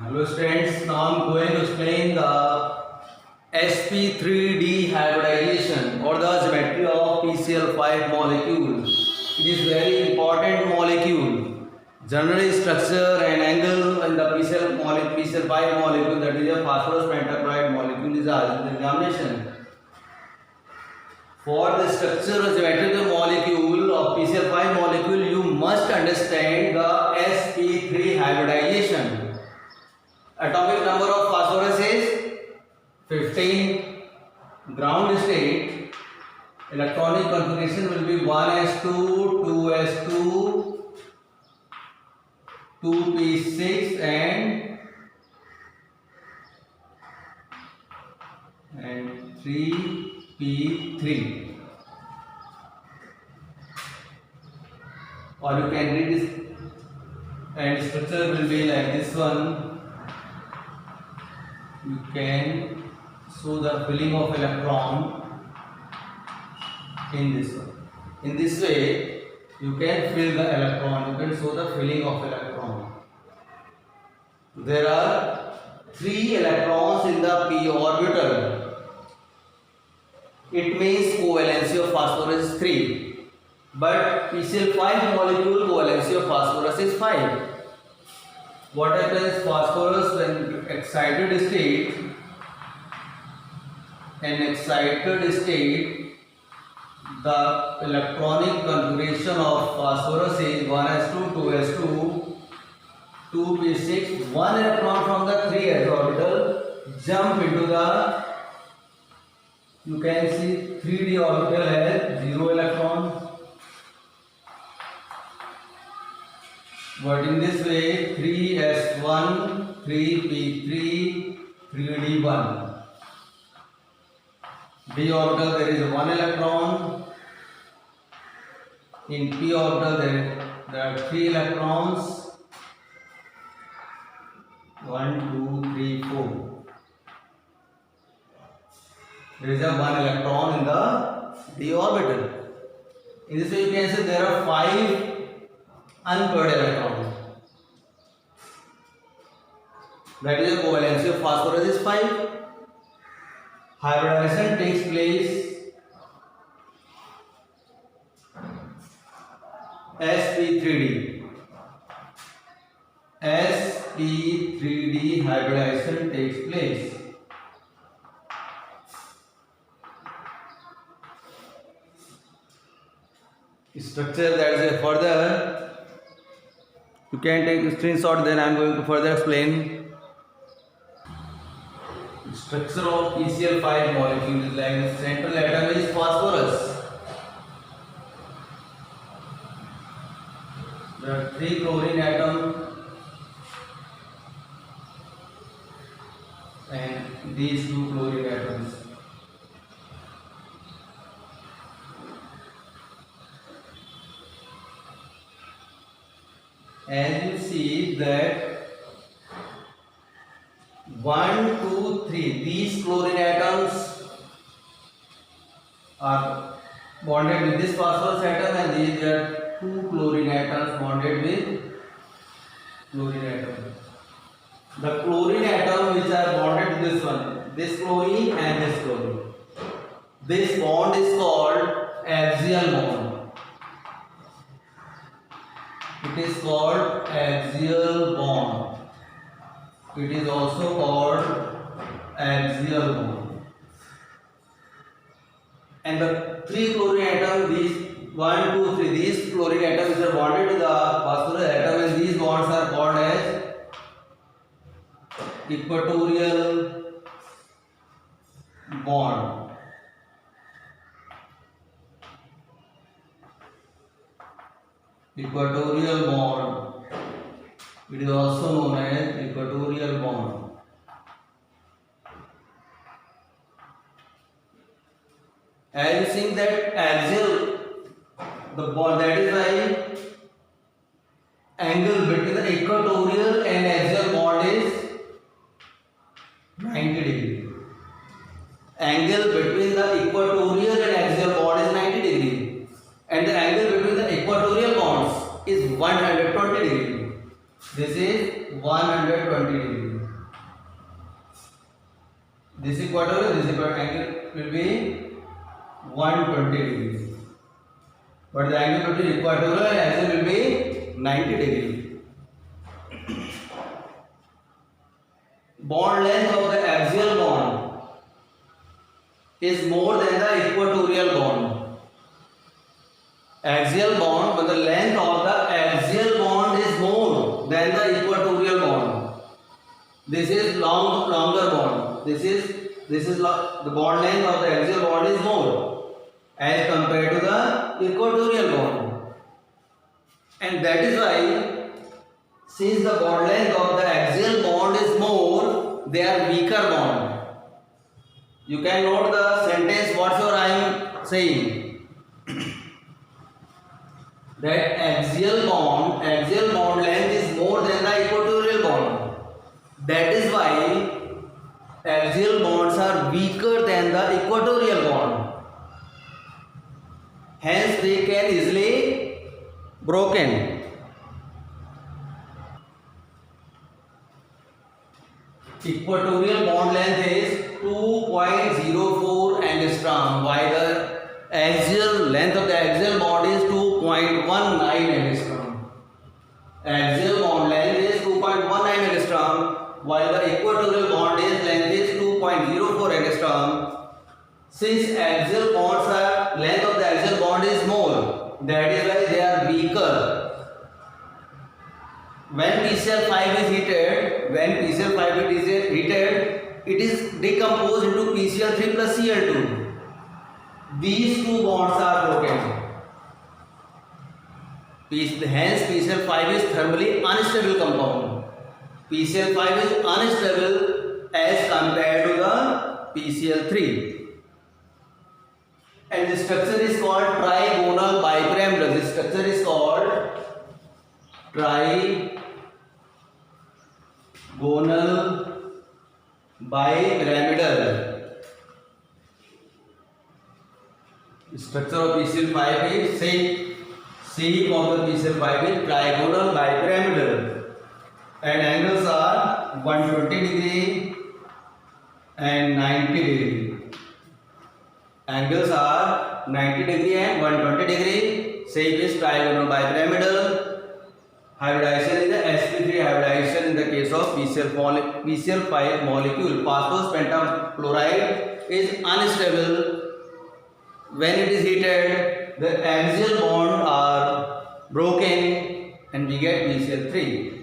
Hello students, now I am going to explain the sp3d hybridization or the geometry of PCl5 molecule. It is very important molecule. General structure and angle in the PCl5 molecule, that is a phosphorus pentachloride molecule, is asked in the examination. For the structure or geometry of the molecule of PCl5 molecule, you must understand the sp3 hybridization. Atomic number of phosphorus is 15. Ground state electronic configuration will be 1s2, 2s2, 2p6 and 3p3. Or you can read this, and structure will be like this one. You can show the filling of electron in this one. In this way, you can fill the electron. You can show the filling of electron. There are 3 electrons in the p orbital. It means covalency of phosphorus is 3. But PCl5 molecule covalency of phosphorus is 5. What happens? Phosphorus when excited state, the electronic configuration of phosphorus is 1s2, 2s2, 2p6. One electron from the 3s orbital jump into the, you can see 3d orbital has 0 electrons. But in this way, 3s1, 3p3, 3d1. D orbital there is 1 electron. In p orbital there are 3 electrons. 1, 2, 3, 4. There is a 1 electron in the d orbital. In this way, you can say there are 5 unpaired electrons. That is the covalency of phosphorus is 5. Hybridization takes place sp3d. sp3d hybridization takes place. Structure, that is a further. You can take a screenshot, then I am going to further explain. Structure of PCl5 molecule is like the central atom is phosphorus. There are 3 chlorine atoms and these 2 chlorine atoms. As you see that 1, 2, 3, these chlorine atoms are bonded with this phosphorus atom, and these are 2 chlorine atoms bonded with chlorine atom. The chlorine atom which are bonded with this one, this chlorine and this chlorine. This bond is called axial bond. It is called axial bond. It is also called axial bond. And the 3 chlorine atoms, these 1, 2, 3, these chlorine atoms are bonded to the phosphorus atom, and these bonds are called as equatorial bond. Equatorial bond. It is also known as equatorial bond. As you see that axial, the bond, that is why angle between the equatorial and axial bond is 90 degree. Angle between the equatorial and axial bond is 90 degree, and the angle between the equatorial bonds is 120 degree. This is 120 120 degree. This equatorial, this angle will be 120 degree. But the angle between equatorial and axial will be 90 degree. Bond length of the axial bond is more than the equatorial bond. Axial bond, but the length of the axial bond is more than the equatorial bond. This is longer bond. This is the bond length of the axial bond is more as compared to the equatorial bond, and that is why, since the bond length of the axial bond is more, they are weaker bond. You can note the sentence whatsoever I am saying. That axial bond length is more than the equatorial bond. That is why axial bonds are weaker than the equatorial bond. Hence they can easily broken. Equatorial bond length is 2.04 angstrom, while the axial length of the axial bond is 2.19 angstrom. Axial bond length is 2.19 angstrom, while the equatorial bond length is 2.04 angstrom. Since axial bonds are length of the axial bond is more, that is why they are weaker. When PCl5 is heated, it is decomposed into PCl3 plus Cl2. These two bonds are broken. Hence PCl5 is thermally unstable compound. PCl5 is unstable as compared to the PCl3. And the structure is called trigonal bipyramidal. This structure is called trigonal bipyramidal. The structure of PCl5 is same of the PCl5 is trigonal bipyramidal, and angles are 120 degree and 90 degree. Angles are 90 degree and 120 degree. Shape is trigonal bipyramidal. Hybridization is the sp3 hybridization in the case of PCl5 molecule. Phosphorus pentachloride is unstable. When it is heated, the axial bonds are broken and we get PCl3.